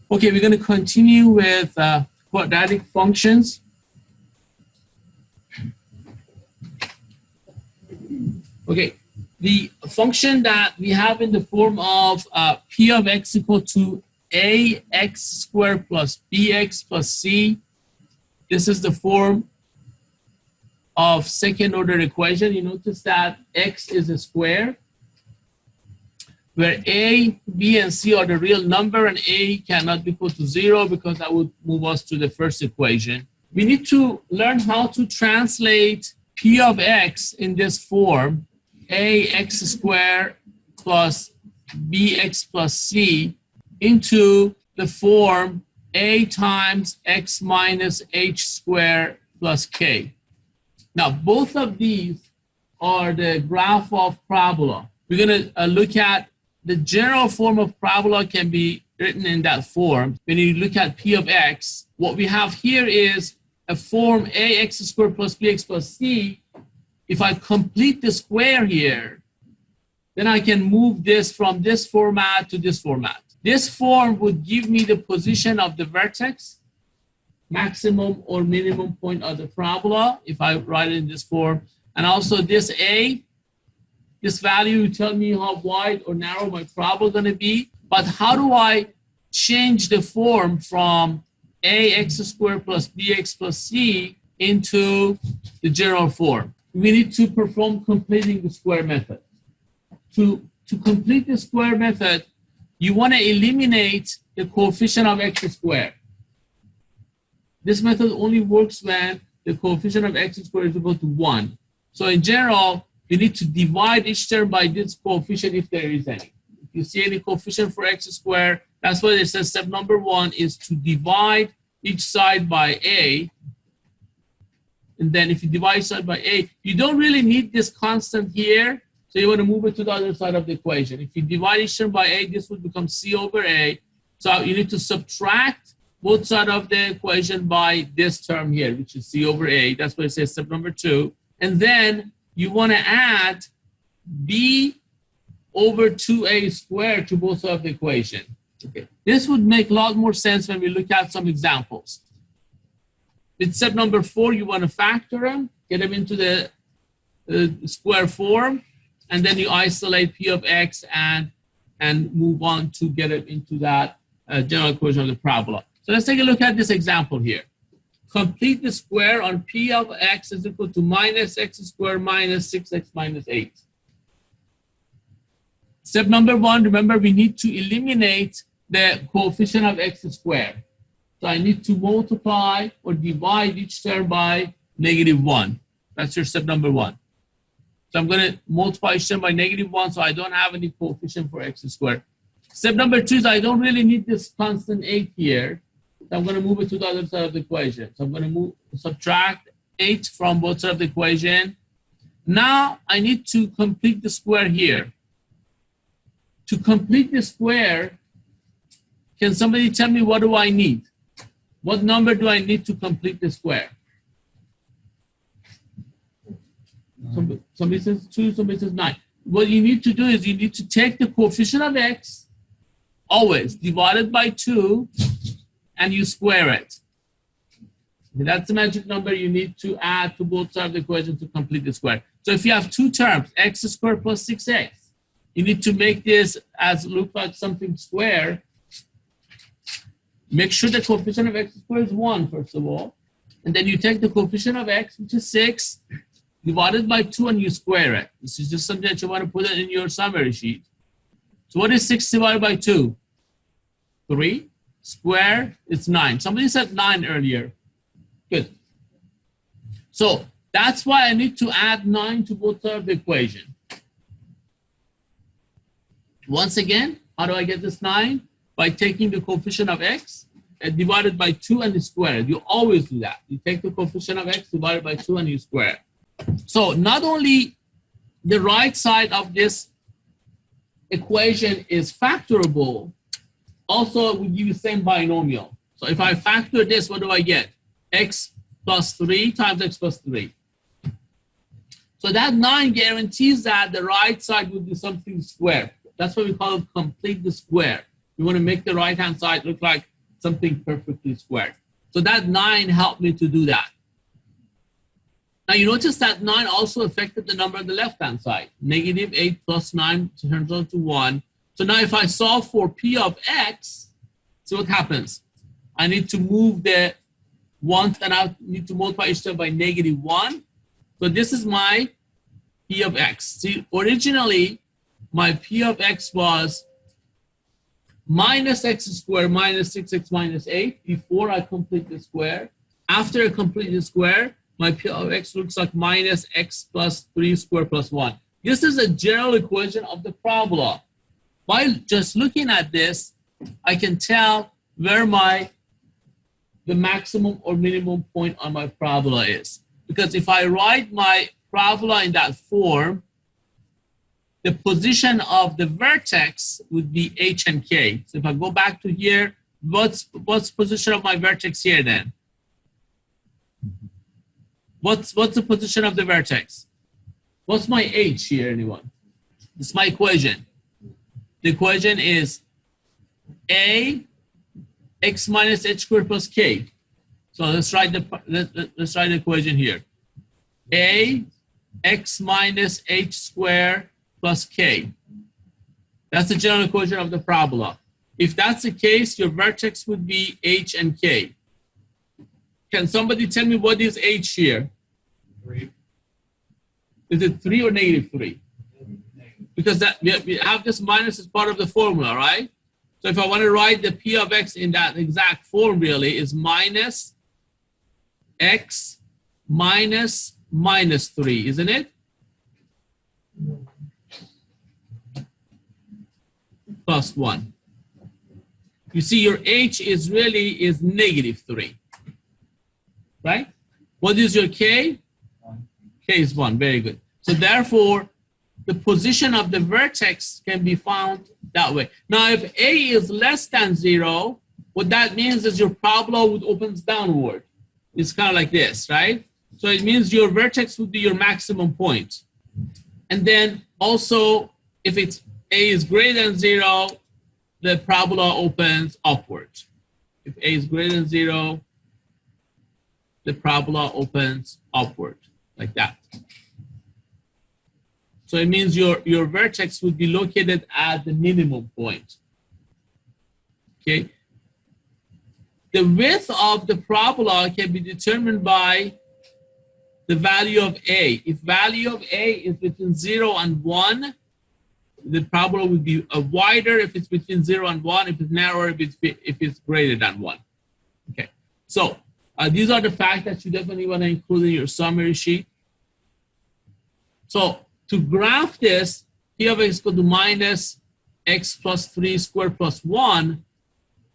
Okay, we're going to continue with quadratic functions. Okay, the function that we have in the form of p of x equal to ax squared plus bx plus c. This is the form of second order equation. You notice that x is a square, where a, b, and c are the real number, and a cannot be equal to 0 because that would move us to the first equation. We need to learn how to translate p of x in this form, ax squared plus bx plus c, into the form a times x minus h squared plus k. Now, both of these are the graph of parabola. We're going to look at the general form of parabola can be written in that form. When you look at p of x, what we have here is a form ax squared plus bx plus c. If I complete the square here, then I can move this from this format to this format. This form would give me the position of the vertex, maximum or minimum point of the parabola, if I write it in this form. And also this a, this value will tell me how wide or narrow my parabola is going to be. But how do I change the form from ax squared plus bx plus c into the general form? We need to perform completing the square method. To complete the square method, you want to eliminate the coefficient of x squared. This method only works when the coefficient of x squared is equal to 1. So in general, we need to divide each term by this coefficient if there is any. If you see any coefficient for x squared, that's why it says step number 1 is to divide each side by a. And then if you divide each side by a, you don't really need this constant here. So you want to move it to the other side of the equation. If you divide each term by a, this would become c over a. So you need to subtract both sides of the equation by this term here, which is c over a. That's why it says step number 2. And then you want to add b over 2a squared to both sides of the equation. Okay. This would make a lot more sense when we look at some examples. In step number 4, you want to factor them, get them into the square form, and then you isolate p of x and move on to get it into that general equation of the parabola. So let's take a look at this example here. Complete the square on p of x is equal to minus x squared minus 6x minus 8. Step number 1, remember we need to eliminate the coefficient of x squared. So I need to multiply or divide each term by -1. That's your step number 1. So I'm going to multiply each term by -1 so I don't have any coefficient for x squared. Step number 2 is I don't really need this constant 8 here. So I'm going to move it to the other side of the equation. So I'm going to subtract 8 from both sides of the equation. Now I need to complete the square here. To complete the square, can somebody tell me what do I need? What number do I need to complete the square? Somebody says 2, somebody says 9. What you need to do is you need to take the coefficient of x, always divided by 2, and you square it. That's the magic number you need to add to both sides of the equation to complete the square. So if you have 2 terms, x squared plus 6x, you need to make this as look like something square. Make sure the coefficient of x squared is 1, first of all. And then you take the coefficient of x, which is 6, divided by 2, and you square it. This is just something that you want to put it in your summary sheet. So what is 6 divided by 2? 3. Square, it's 9. Somebody said 9 earlier. Good. So that's why I need to add 9 to both sides of the equation. Once again, how do I get this 9? By taking the coefficient of x and divided by 2 and you square it. You always do that. You take the coefficient of x divided by 2 and you square it. So not only the right side of this equation is factorable, also it will give you the same binomial. So if I factor this, what do I get? X plus 3 times x plus 3. So that 9 guarantees that the right side will be something square. That's what we call it complete the square. We want to make the right-hand side look like something perfectly squared. So that 9 helped me to do that. Now you notice that 9 also affected the number on the left-hand side. Negative 8 plus 9 turns out to 1. So now if I solve for P of X, see what happens. I need to move the 1 and I need to multiply each term by negative 1. So this is my P of X. See, originally my P of X was minus x squared minus 6x minus 8 before I complete the square. After I complete the square, my P of X looks like minus x plus 3 squared plus 1. This is a general equation of the parabola. By just looking at this, I can tell where the maximum or minimum point on my parabola is. Because if I write my parabola in that form, the position of the vertex would be h and k. So if I go back to here, what's position of my vertex here then? What's the position of the vertex? What's my h here, anyone? This is my equation. The equation is a x minus h squared plus k. So let's write the equation here. A x minus h squared plus k. That's the general equation of the parabola. If that's the case, your vertex would be h and k. Can somebody tell me what is h here? 3. Is it 3 or negative 3? Because that we have this minus as part of the formula, right? So if I want to write the P of X in that exact form, really, is minus x minus minus 3, isn't it? Plus 1. You see, your h is negative 3, right? What is your k? 1. K is 1. Very good. So therefore, the position of the vertex can be found that way. Now, if a is less than 0, what that means is your parabola would open downward. It's kind of like this, right? So it means your vertex would be your maximum point. And then also, if it's a is greater than 0, the parabola opens upward. If a is greater than 0, the parabola opens upward, like that. So it means your vertex would be located at the minimum point. Okay. The width of the parabola can be determined by the value of a. If value of a is between 0 and 1, the parabola would be wider if it's between 0 and 1, if it's narrower if it's greater than 1. Okay. So these are the facts that you definitely want to include in your summary sheet. So to graph this, P of X is equal to minus x plus 3 squared plus 1.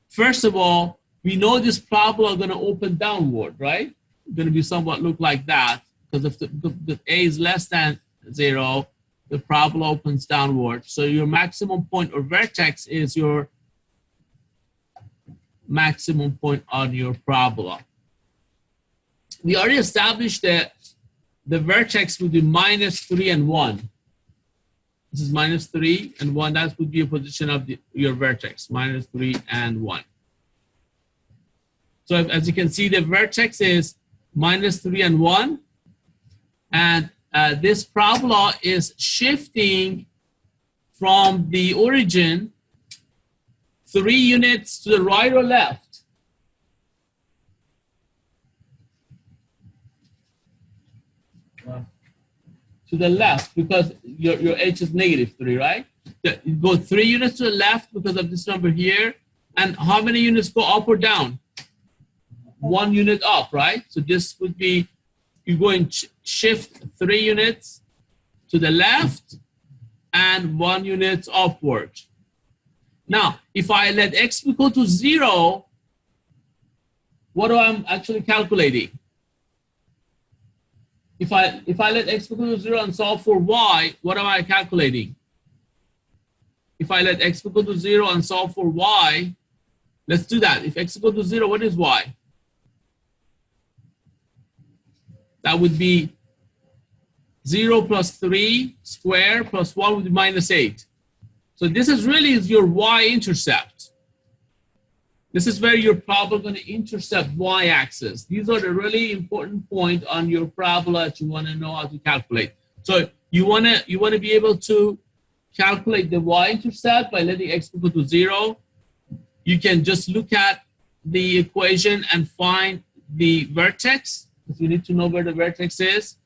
First of all, we know this parabola is going to open downward, right? It's going to be somewhat look like that, because if the a is less than 0, the parabola opens downward. So your maximum point or vertex is your maximum point on your parabola. We already established that the vertex would be minus 3 and 1. This is minus 3 and 1. That would be a position of your vertex, minus 3 and 1. So as you can see, the vertex is minus 3 and 1. And this parabola is shifting from the origin 3 units to the right or left. To the left, because your h is negative 3, right? You go 3 units to the left because of this number here. And how many units go up or down? 1 unit up, right? So this would be, you're going to shift 3 units to the left and 1 unit upward. Now, if I let x equal to 0, what am I actually calculating? If I let x equal to 0 and solve for y, what am I calculating? If I let x equal to 0 and solve for y, let's do that. If x equal to 0, what is y? That would be 0 plus 3 squared plus 1 would be minus 8. So this is really your y-intercept. This is where you're probably going to intercept y-axis. These are the really important point on your parabola that you want to know how to calculate. So you want to be able to calculate the y-intercept by letting x equal to 0. You can just look at the equation and find the vertex, because you need to know where the vertex is.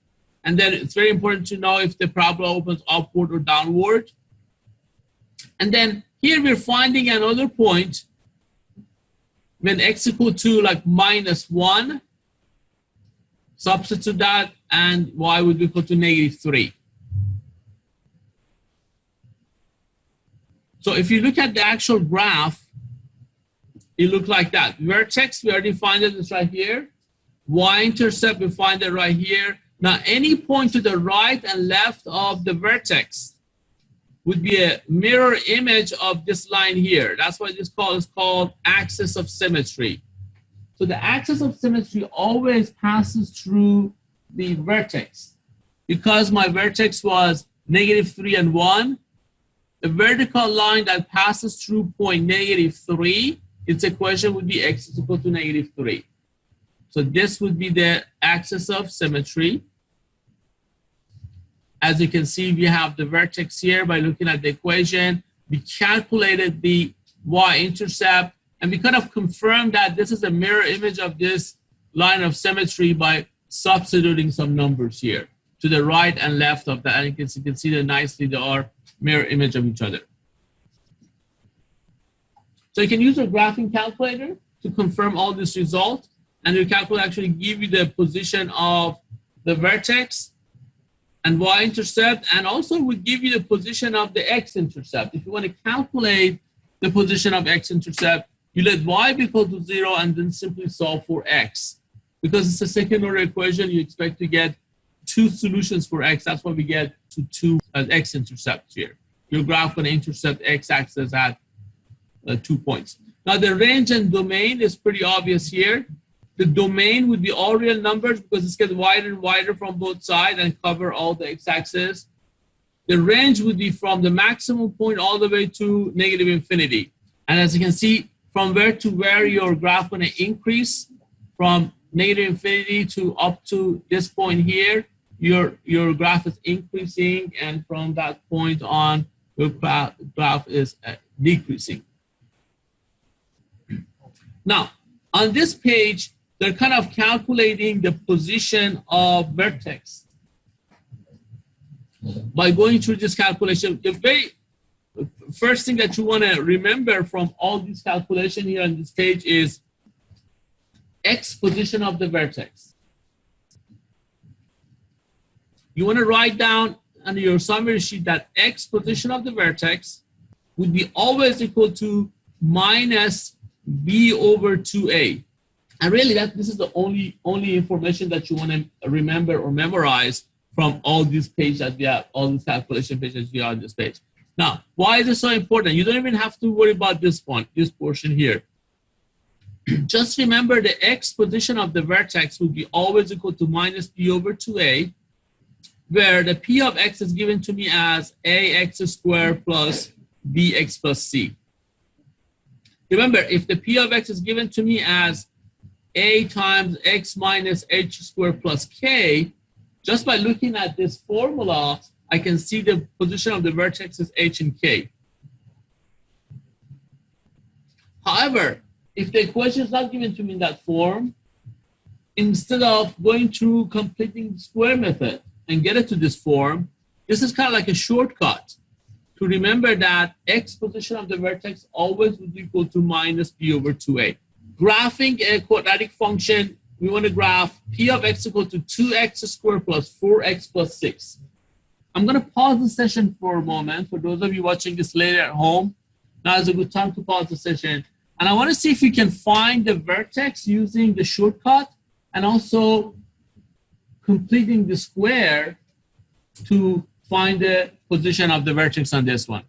And then it's very important to know if the parabola opens upward or downward. And then here we're finding another point when x equal to like -1, substitute that, and y would be equal to -3. So if you look at the actual graph, it looks like that. Vertex, we already find it, it's right here. Y-intercept, we find it right here. Now, any point to the right and left of the vertex would be a mirror image of this line here. That's why this is called axis of symmetry. So the axis of symmetry always passes through the vertex. Because my vertex was -3 and 1, the vertical line that passes through point -3, its equation would be x is equal to -3. So this would be the axis of symmetry. As you can see, we have the vertex here by looking at the equation. We calculated the y-intercept, and we kind of confirmed that this is a mirror image of this line of symmetry by substituting some numbers here to the right and left of that. And you can see that nicely they are mirror image of each other. So you can use your graphing calculator to confirm all this result, and your calculator actually give you the position of the vertex and y-intercept, and also would give you the position of the x-intercept. If you want to calculate the position of x-intercept, you let y be equal to 0 and then simply solve for x. Because it's a second order equation, you expect to get 2 solutions for x. That's why we get to 2 x-intercepts here. Your graph going to intercept x-axis at 2 points. Now the range and domain is pretty obvious here. The domain would be all real numbers because it's getting wider and wider from both sides and cover all the x-axis. The range would be from the maximum point all the way to -infinity. And as you can see, from where to where your graph going to increase, from -infinity to up to this point here, your graph is increasing, and from that point on, your graph is decreasing. Now, on this page, they're kind of calculating the position of vertex by going through this calculation. The very first thing that you want to remember from all these calculations here on this page is x position of the vertex. You want to write down on your summary sheet that x position of the vertex would be always equal to minus b over 2a. And really, this is the only information that you want to remember or memorize from all these pages that we have, all these calculation pages we have on this page. Now, why is it so important? You don't even have to worry about this one, this portion here. Just remember the x position of the vertex would be always equal to minus b over 2a, where the p of x is given to me as ax squared plus bx plus c. Remember, if the p of x is given to me as a times x minus h squared plus k, just by looking at this formula, I can see the position of the vertex is h and k. However, if the equation is not given to me in that form, instead of going through completing the square method and get it to this form, this is kind of like a shortcut to remember that x position of the vertex always would be equal to minus b over 2a. Graphing a quadratic function, we want to graph p of x equal to 2x squared plus 4x plus 6. I'm going to pause the session for a moment. For those of you watching this later at home, now is a good time to pause the session. And I want to see if you can find the vertex using the shortcut and also completing the square to find the position of the vertex on this one.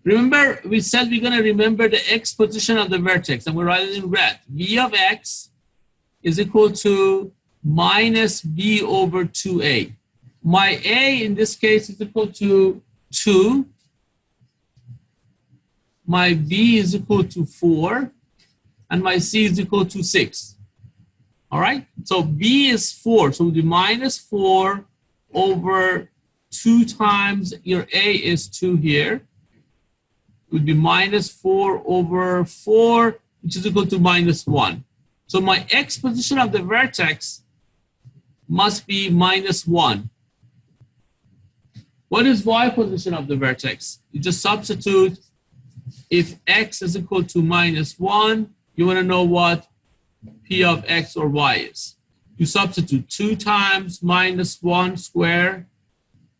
Remember, we said we're going to remember the x position of the vertex, and we're writing it in red. V of x is equal to minus b over 2a. My a in this case is equal to 2. My b is equal to 4. and my C is equal to 6. All right, so B is 4, so it would be minus 4 over 2 times your A is 2 here. It would be minus 4 over 4, which is equal to minus 1. So my X position of the vertex must be minus 1. What is Y position of the vertex? You just substitute. If X is equal to minus 1, you want to know what P of X or Y is. You substitute 2 times minus 1 squared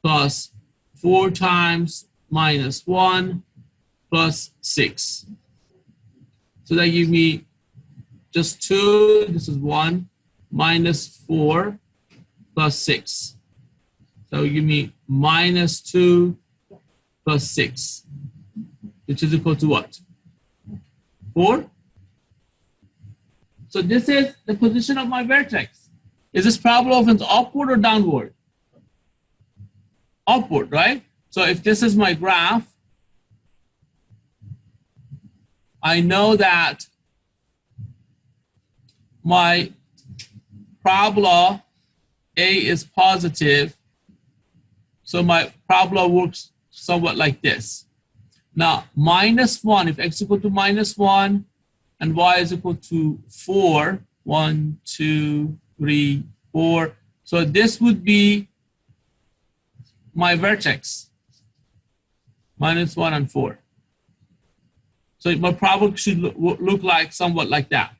plus 4 times minus 1 plus 6. So that gives me just 2, this is 1, minus 4 plus 6. So give me minus 2 plus 6, which is equal to what? 4? So this is the position of my vertex. Is this parabola opens upward or downward? Upward, right? So if this is my graph, I know that my parabola A is positive, so my parabola works somewhat like this. Now, minus 1, if X is equal to minus 1, and Y is equal to 4, 1, 2, 3, 4. So this would be my vertex, minus 1 and 4. So my parabola should look like somewhat like that.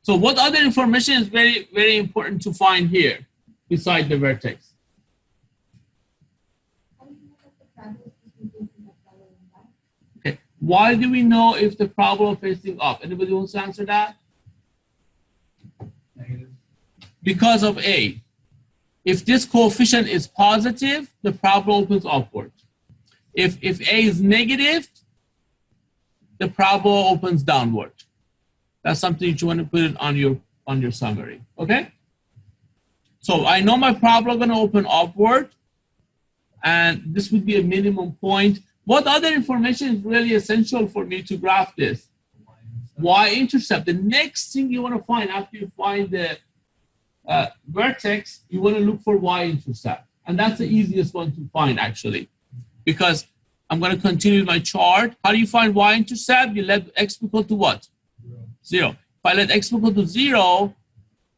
So what other information is very, very important to find here beside the vertex? Okay. Why do we know if the parabola is facing up? Anybody wants to answer that? Negative. Because of A. If this coefficient is positive, the parabola opens upward. If A is negative, the parabola opens downward. That's something you want to put it on your summary. Okay? So I know my parabola going to open upward, and this would be a minimum point. What other information is really essential for me to graph this? Y-intercept. The next thing you want to find after you find the vertex, you want to look for y-intercept. And that's the easiest one to find, actually, because I'm going to continue my chart. How do you find y-intercept? You let x equal to what? 0. If I let x equal to 0,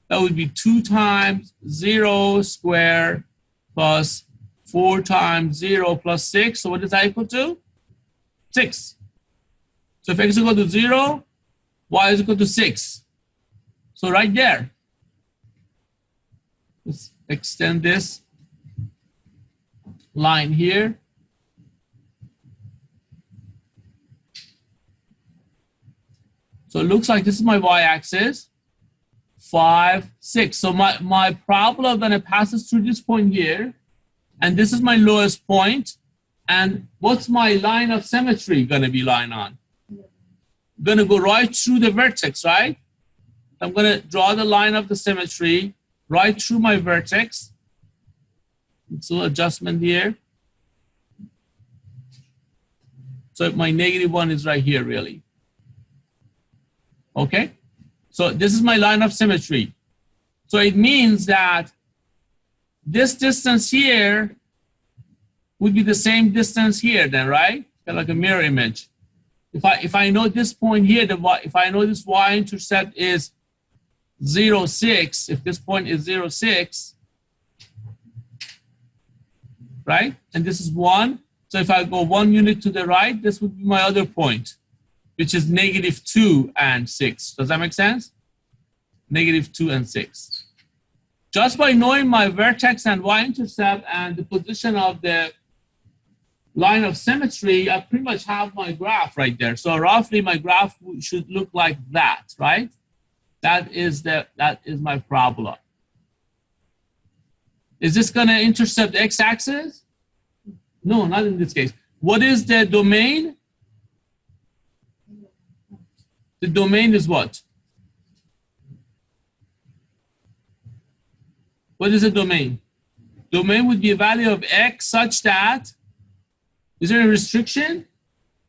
that would be 2 times 0 squared plus 4 times 0 plus 6. So what is that equal to? 6. So if x is equal to 0, y is equal to 6. So right there, let's extend this line here. So it looks like this is my y-axis, 5, 6. So my parabola then it passes through this point here, and this is my lowest point. And what's my line of symmetry going to be lying on? Going to go right through the vertex, right? I'm going to draw the line of the symmetry right through my vertex. So adjustment here. So my -1 is right here, really. Okay? So this is my line of symmetry. So it means that this distance here would be the same distance here then, right? Kind of like a mirror image. If I know this point here, if I know this y-intercept is 0, 6, if this point is 0, 6, right? And this is 1. So if I go 1 unit to the right, this would be my other point, which is -2 and 6. Does that make sense? -2 and 6. Just by knowing my vertex and y-intercept and the position of the line of symmetry, I pretty much have my graph right there. So roughly my graph should look like that, right? That is my parabola. Is this going to intercept the x-axis? No, not in this case. What is the domain? The domain is what? What is the domain? Domain would be a value of x such that, is there a restriction?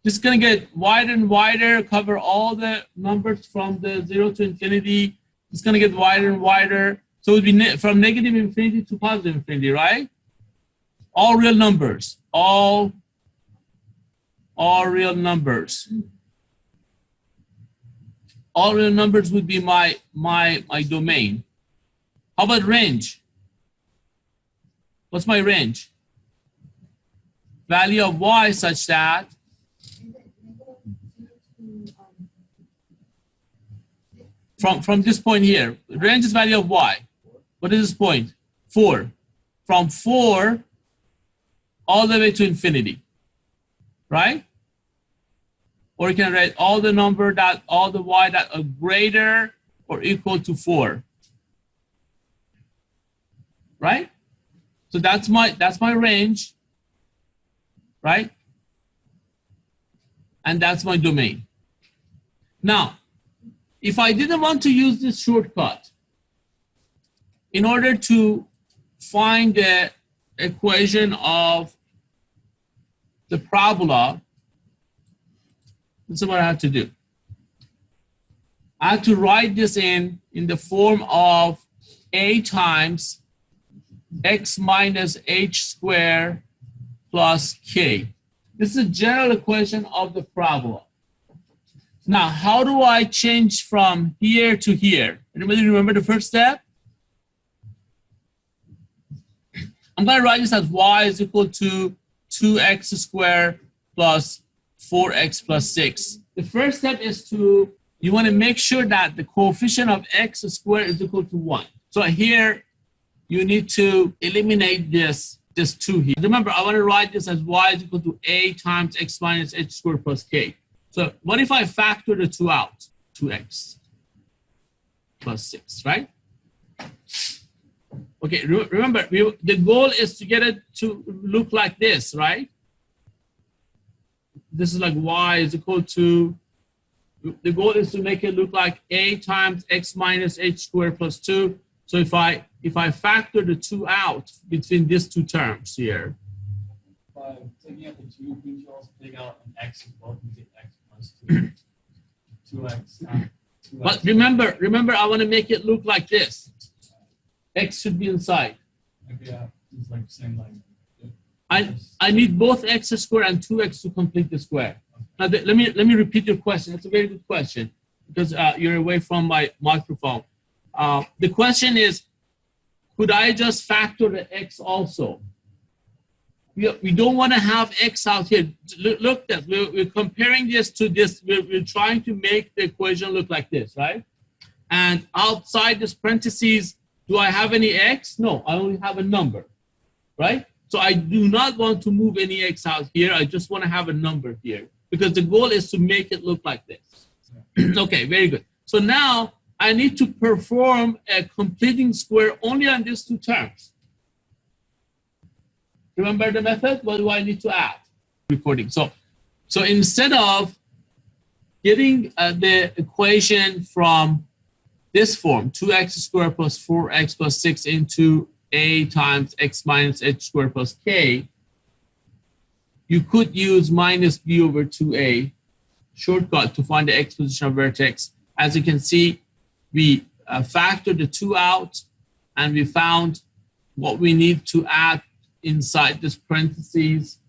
Just gonna get wider and wider, cover all the numbers from the 0 to infinity. It's gonna get wider and wider. So it would be from negative infinity to positive infinity, right? All real numbers, all real numbers. All real numbers would be my domain. How about range? What's my range? Value of y such that from this point here, range is value of y. What is this point? 4. From 4 all the way to infinity, right? Or you can write all the number that, all the y that are greater or equal to 4, right? So that's my range, right? And that's my domain. Now, if I didn't want to use this shortcut, in order to find the equation of the parabola, this is what I have to do. I have to write this in the form of a times x minus h squared plus k. This is a general equation of the parabola. Now, how do I change from here to here? Anybody remember the first step? I'm going to write this as y is equal to 2x squared plus 4x plus 6. The first step is you want to make sure that the coefficient of x squared is equal to 1. So here, you need to eliminate this 2 here. Remember, I want to write this as y is equal to a times x minus h squared plus k. So what if I factor the 2 out? 2x plus 6, right? Okay, remember, the goal is to get it to look like this, right? This is like y is equal to, the goal is to make it look like a times x minus h squared plus 2. So if I factor the 2 out between these two terms here. By taking out the 2, we should also take out an x as well. You get x plus 2. 2x. 2x. But remember, I want to make it look like this. X should be inside. Yeah, it's like same line. I need both x squared and 2x to complete the square. Now let me repeat your question. It's a very good question because you're away from my microphone. The question is, could I just factor the x also? We don't want to have x out here. Look at we're comparing this to this. We're trying to make the equation look like this, right? And outside this parentheses, do I have any x? No, I only have a number, right? So I do not want to move any x out here. I just want to have a number here because the goal is to make it look like this. Okay, very good. So now I need to perform a completing square only on these two terms. Remember the method? What do I need to add? Recording. So instead of getting the equation from this form, 2x squared plus 4x plus 6 into a times x minus h squared plus k, you could use minus b over 2a shortcut to find the x position of vertex. As you can see, we factored the 2 out, and we found what we need to add inside this parentheses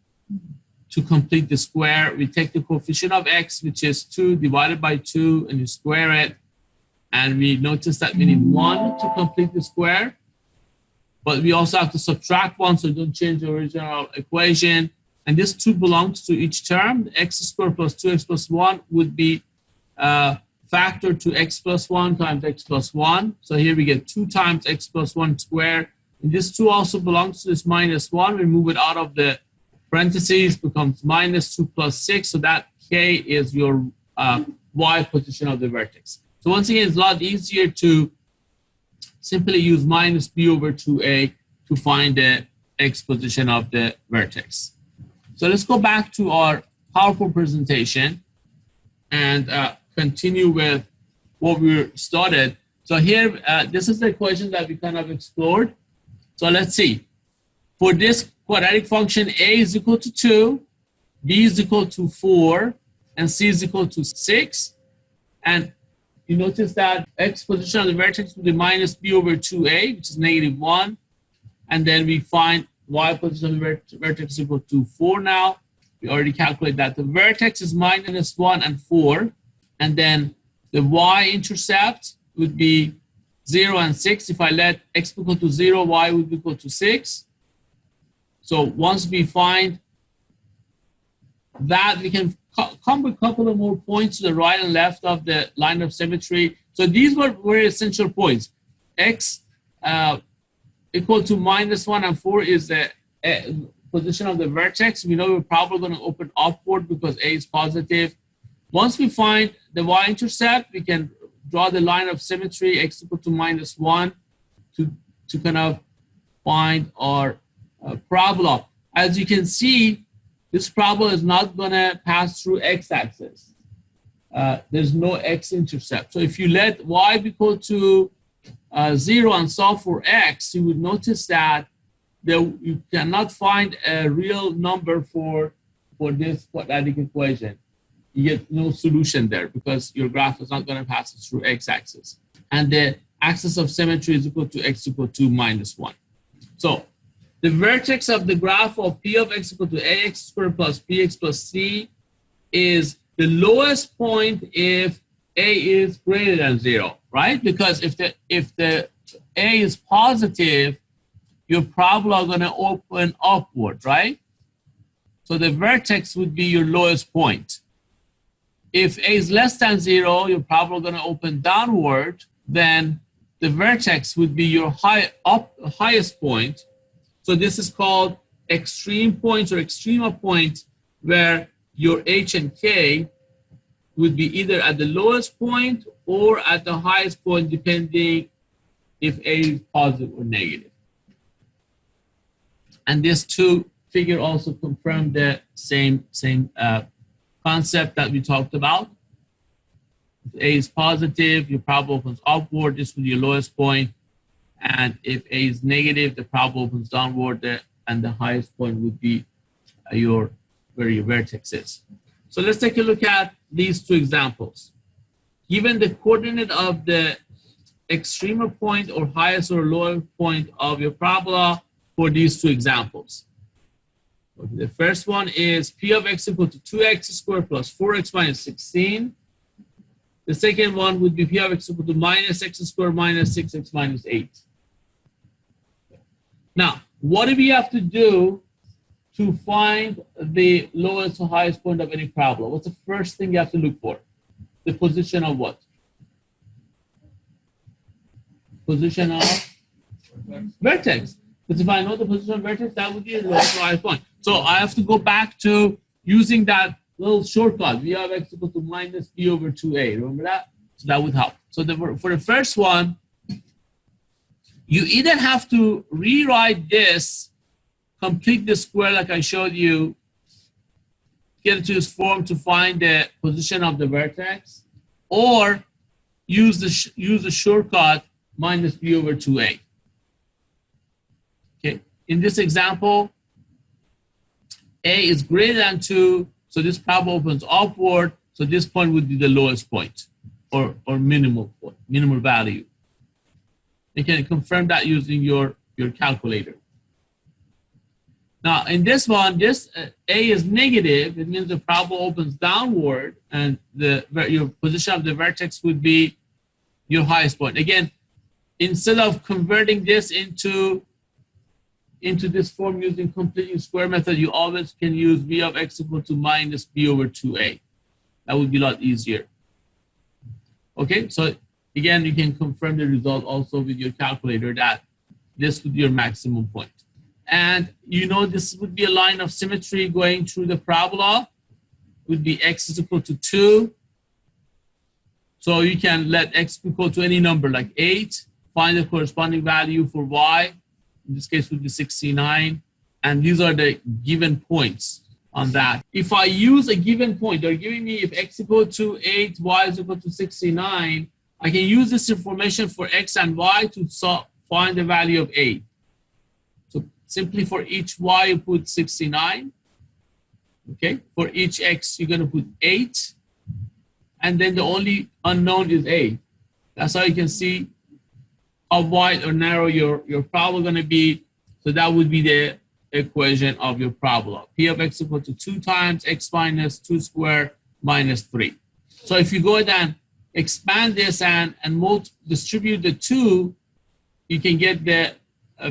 to complete the square. We take the coefficient of x, which is 2 divided by 2, and you square it. And we notice that we need 1 to complete the square. But we also have to subtract 1, so don't change the original equation. And this 2 belongs to each term. X squared plus 2x plus 1 would be factored to x plus 1 times x plus 1. So here we get 2 times x plus 1 squared. And this 2 also belongs to this minus 1. We move it out of the parentheses, becomes minus 2 plus 6. So that k is your y position of the vertex. So once again, it's a lot easier to simply use minus b over 2a to find the x position of the vertex. So let's go back to our PowerPoint presentation and continue with what we started. So here, this is the equation that we kind of explored. So let's see. For this quadratic function, a is equal to 2, B is equal to 4 and C is equal to 6. And you notice that X position of the vertex will be minus B over 2A, which is negative 1. And then we find Y position of the vertex is equal to 4 now. We already calculated that. The vertex is minus 1 and 4. And then the Y-intercept would be 0 and 6. If I let X equal to 0, Y would be equal to 6. So once we find that, we can come with a couple of more points to the right and left of the line of symmetry. So these were very essential points. X equal to minus 1 and 4 is the position of the vertex. We know we're probably going to open upward because A is positive. Once we find the Y-intercept, we can draw the line of symmetry, X equal to minus 1, to kind of find our parabola. As you can see, this parabola is not going to pass through X-axis. There's no X-intercept. So if you let Y be equal to 0 and solve for X, you would notice that you cannot find a real number for this quadratic equation. You get no solution there because your graph is not going to pass through X-axis. And the axis of symmetry is equal to X equal to minus 1. So the vertex of the graph of P of X equal to AX squared plus BX plus C is the lowest point if A is greater than 0, right? Because if the A is positive, your parabola is going to open upward, right? So the vertex would be your lowest point. If A is less than 0, your parabola is going to open downward, then the vertex would be your highest point. So this is called extreme points or extrema points, where your H and K would be either at the lowest point or at the highest point, depending if A is positive or negative. And these two figures also confirm the same concept that we talked about. If A is positive, your parabola opens upward. This would be your lowest point. And if A is negative, the parabola opens downward, and the highest point would be where your vertex is. So let's take a look at these two examples. Given the coordinate of the extrema point or highest or lower point of your parabola for these two examples. Okay, the first one is P of X equal to 2X squared plus 4X minus 16. The second one would be P of X equal to minus X squared minus 6X minus 8. Now, what do we have to do to find the lowest or highest point of any parabola? What's the first thing you have to look for? The position of what? Position of vertex. Because if I know the position of vertex, that would be the lowest or highest point. So I have to go back to using that little shortcut, V of X equal to minus B over 2A. Remember that? So that would help. So for the first one, you either have to rewrite this, complete the square like I showed you, get it to this form to find the position of the vertex, or use the shortcut minus B over 2A. Okay. In this example, A is greater than 2, so this parabola opens upward, so this point would be the lowest point or minimal point, minimal value. You can confirm that using your calculator. Now, in this one, this A is negative. It means the parabola opens downward, and your position of the vertex would be your highest point. Again, instead of converting this into this form using completing square method, you always can use V of X equal to minus B over 2A. That would be a lot easier. Okay, so again, you can confirm the result also with your calculator that this would be your maximum point. And you know this would be a line of symmetry going through the parabola. It would be X is equal to 2. So you can let X equal to any number like 8, find the corresponding value for Y. In this case would be 69. And these are the given points on that. If I use a given point, they're giving me if X equal to 8, Y is equal to 69, I can use this information for X and Y to find the value of A. So simply for each Y, you put 69. Okay, for each x, you're going to put 8, and then the only unknown is a. That's how you can see how wide or narrow your parabola going to be. So that would be the equation of your parabola. P of x equal to 2 times x minus 2 squared minus 3. So if you go ahead and expand this and distribute the 2, you can get the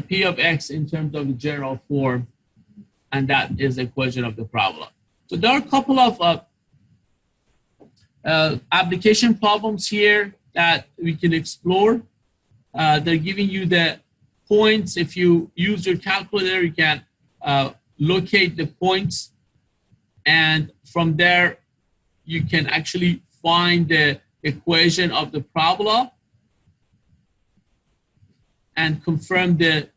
P of x in terms of the general form, and that is the equation of the parabola. So there are a couple of application problems here that we can explore. They're giving you the points. If you use your calculator, you can locate the points, and from there you can actually find the equation of the parabola and confirm the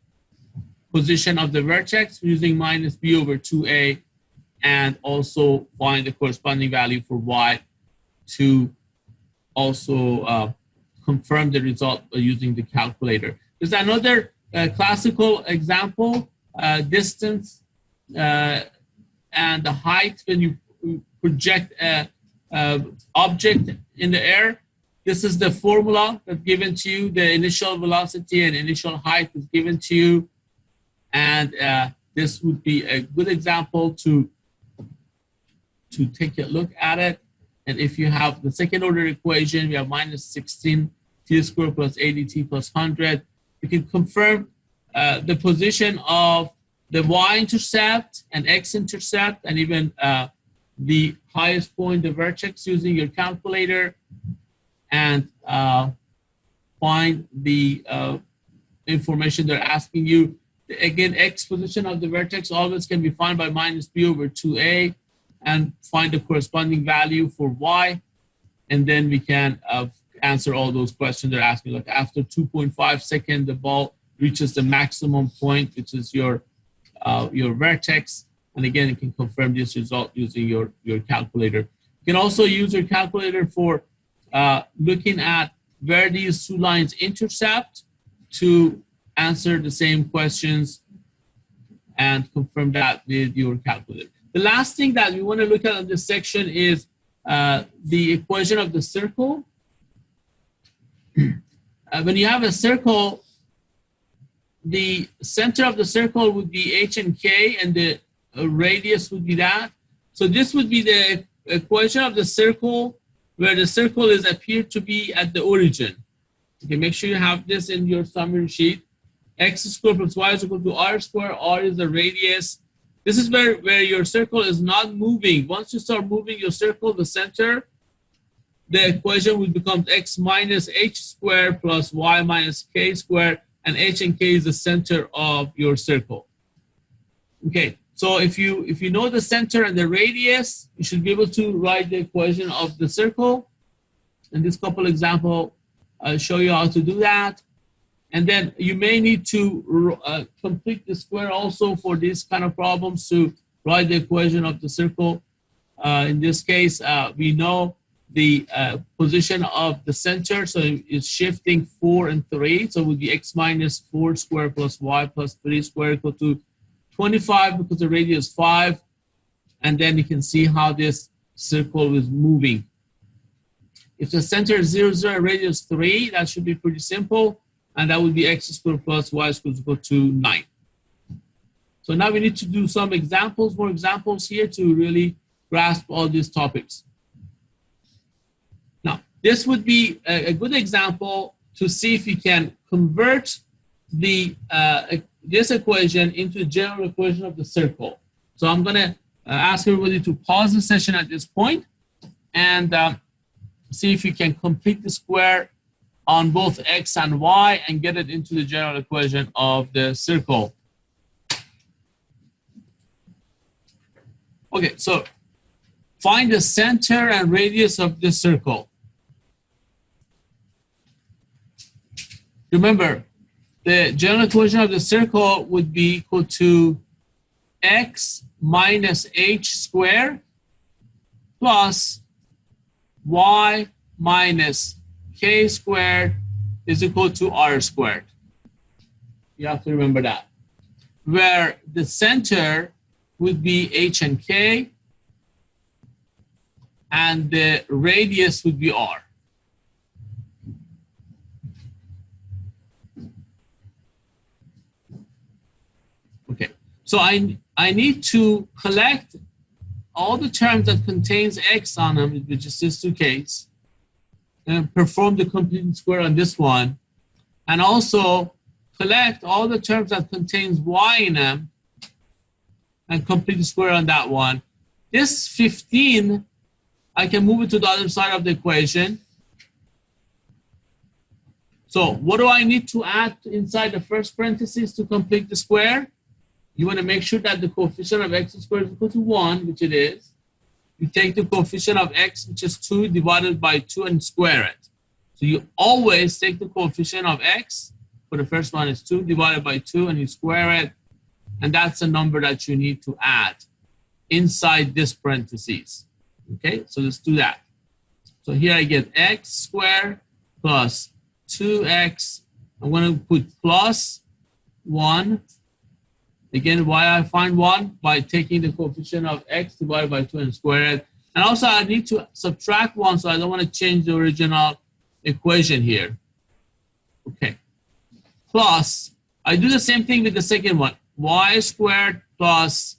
position of the vertex using minus b over 2a, and also find the corresponding value for y to also confirm the result using the calculator. There's another classical example, distance and the height when you project an object in the air. This is the formula that's given to you. The initial velocity and initial height is given to you. And this would be a good example to take a look at it. And if you have the second order equation, we have minus 16 t squared plus 80t plus 100. You can confirm the position of the y-intercept and x-intercept, and even the highest point, the vertex, using your calculator, and find the information they're asking you. Again, x position of the vertex always can be found by minus b over 2a, and find the corresponding value for y, and then we can answer all those questions they're asking. Like after 2.5 seconds, the ball reaches the maximum point, which is your vertex. And again, you can confirm this result using your calculator. You can also use your calculator for looking at where these two lines intercept to answer the same questions and confirm that with your calculator. The last thing that we want to look at in this section is the equation of the circle. When you have a circle, the center of the circle would be h and k, and the radius would be that. So this would be the equation of the circle where the circle is appeared to be at the origin. Okay, make sure you have this in your summary sheet. X squared plus y is equal to r squared. R is the radius. This is where your circle is not moving. Once you start moving your circle, the center, the equation will become x minus h squared plus y minus k squared, and h and k is the center of your circle. Okay, so if you know the center and the radius, you should be able to write the equation of the circle. In this couple example, I'll show you how to do that. And then you may need to complete the square also for these kind of problems to write the equation of the circle. In this case, we know the position of the center, so it's shifting 4 and 3. So it would be x minus 4 squared plus y plus 3 squared equal to 25 because the radius is 5. And then you can see how this circle is moving. If the center is 0, 0, radius 3, that should be pretty simple. And that would be x squared plus y squared equal to 9. So now we need to do some examples, more examples here to really grasp all these topics. Now, this would be a good example to see if you can convert the this equation into the general equation of the circle. So I'm going to ask everybody to pause the session at this point and see if you can complete the square on both x and y and get it into the general equation of the circle. Okay, so find the center and radius of the circle. Remember, the general equation of the circle would be equal to x minus h squared plus y minus k squared is equal to r squared. You have to remember that. Where the center would be h and k, and the radius would be r. Okay, so I need to collect all the terms that contains x on them, which is this two case, and perform the completing square on this one, and also collect all the terms that contains y in them and complete the square on that one. This 15, I can move it to the other side of the equation. So what do I need to add inside the first parenthesis to complete the square? You want to make sure that the coefficient of x squared is equal to 1, which it is. You take the coefficient of x, which is 2, divided by 2 and square it. So you always take the coefficient of x, for the first one is 2, divided by 2, and you square it. And that's the number that you need to add inside this parentheses. Okay, so let's do that. So here I get x squared plus 2x. I'm going to put plus 1. Again, why I find 1? By taking the coefficient of x divided by 2 and square it. And also I need to subtract 1, so I don't want to change the original equation here. Okay. Plus, I do the same thing with the second one. Y squared plus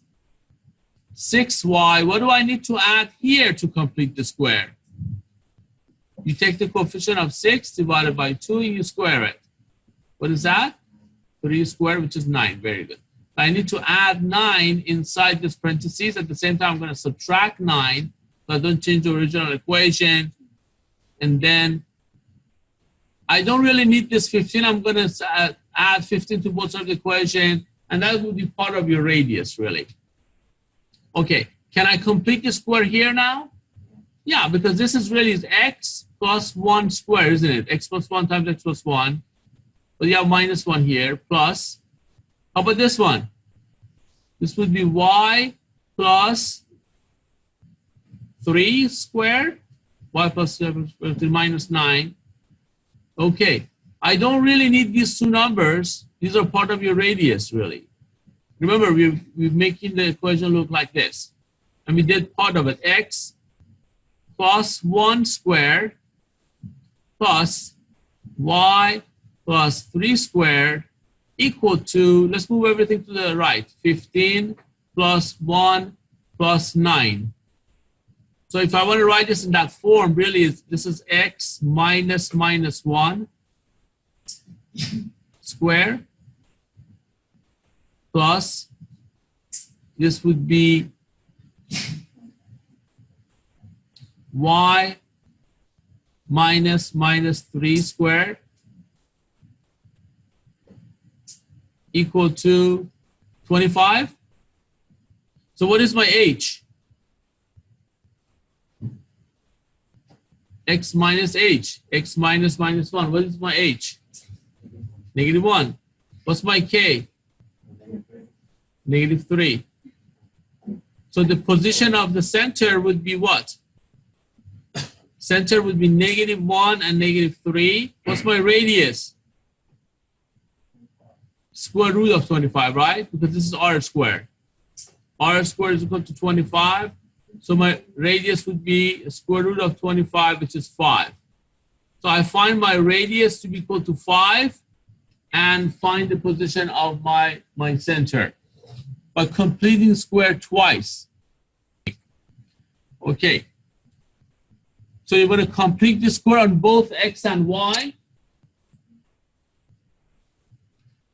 6y. What do I need to add here to complete the square? You take the coefficient of 6 divided by 2 and you square it. What is that? 3 squared, which is 9. Very good. I need to add 9 inside this parentheses. At the same time, I'm going to subtract 9, so I don't change the original equation. And then I don't really need this 15. I'm going to add 15 to both sides of the equation, and that will be part of your radius, really. Okay, can I complete the square here now? Yeah, because this is really x plus 1 square, isn't it? X plus 1 times x plus 1. But you have minus 1 here, plus. How about this one? This would be y plus 3 squared, y plus 7 squared, minus 9. Okay, I don't really need these two numbers. These are part of your radius, really. Remember, we're making the equation look like this. And we did part of it, x plus 1 squared plus y plus 3 squared equal to, let's move everything to the right, 15 plus 1 plus 9. So if I want to write this in that form, really, this is x minus minus 1 square plus, this would be y minus minus 3 squared equal to 25. So what is my h? X minus h. X minus minus 1. What is my h? Negative 1. What's my k? Negative 3. So the position of the center would be what? Center would be negative 1 and negative 3. What's my radius? Square root of 25, right? Because this is r squared. R squared is equal to 25. So my radius would be square root of 25, which is 5. So I find my radius to be equal to 5 and find the position of my center by completing square twice. Okay. So you're going to complete the square on both x and y.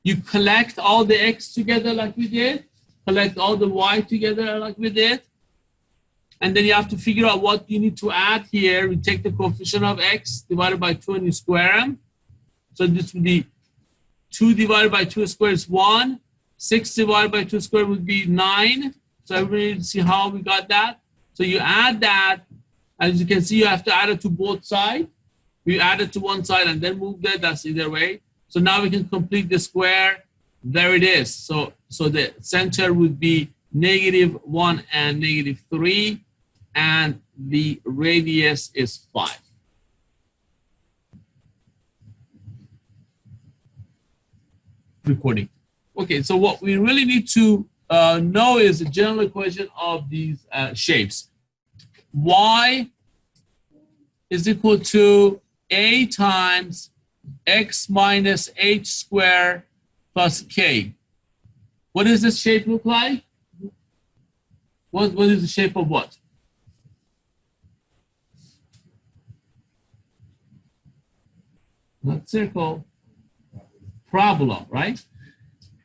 You collect all the x together like we did, collect all the y together like we did, and then you have to figure out what you need to add here. We take the coefficient of x divided by 2 and you square them. So this would be 2 divided by 2 squared is 1. 6 divided by 2 squared would be 9. So everybody see how we got that? So you add that. As you can see, you have to add it to both sides. We add it to one side and then move that. That's either way. So now we can complete the square. There it is. So the center would be negative 1 and negative 3. And the radius is 5. Recording. Okay, so what we really need to know is the general equation of these shapes. y is equal to a times x minus h squared plus k. What does this shape look like? What is the shape of what? Not circle, parabola, right?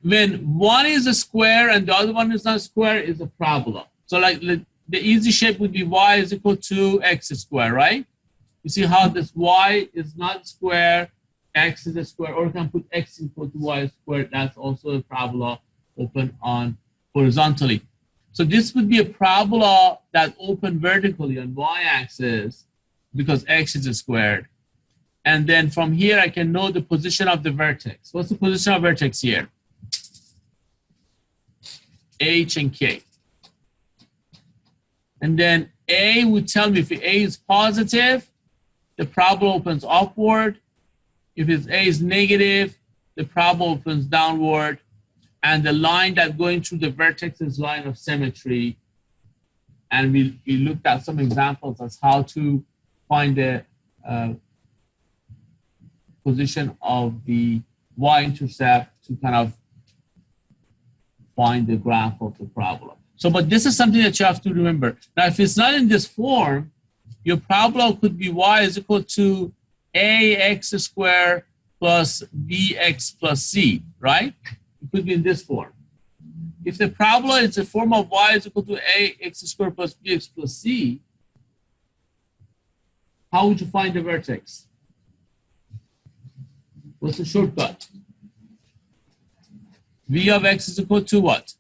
When one is a square and the other one is not a square, is a parabola. So like the easy shape would be y is equal to x squared, right? You see how this y is not square, x is a square, or you can put x equal to y squared. That's also a parabola open on horizontally. So this would be a parabola that open vertically on y-axis because x is a squared. And then from here, I can know the position of the vertex. What's the position of vertex here? H and K. And then A would tell me if A is positive, the parabola opens upward. If A is negative, the parabola opens downward. And the line that going through the vertex is line of symmetry. And we looked at some examples as how to find the position of the y-intercept to kind of find the graph of the parabola. So, but this is something that you have to remember. Now, if it's not in this form, your parabola could be y is equal to ax squared plus bx plus c, right? It could be in this form. If the parabola is a form of y is equal to ax squared plus bx plus c, how would you find the vertex? What's the shortcut? V of x is equal to what?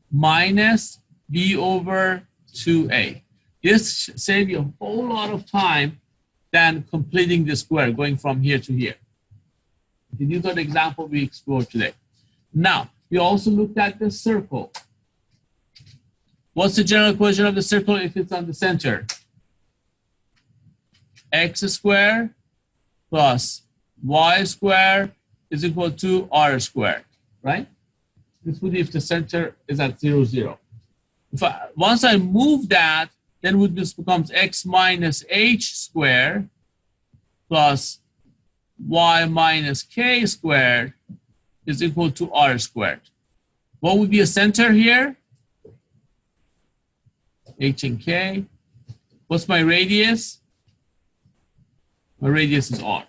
Minus b over 2a. This saves you a whole lot of time than completing the square, going from here to here. These are the examples we explored today. Now, we also looked at the circle. What's the general equation of the circle if it's on the center? X squared plus y squared is equal to r squared, right? This would be if the center is at 0, 0. Once I move that, then this becomes x minus h squared plus y minus k squared is equal to r squared. What would be a center here? H and k. What's my radius? My radius is r.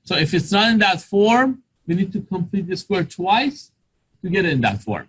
So if it's not in that form, we need to complete the square twice to get it in that form.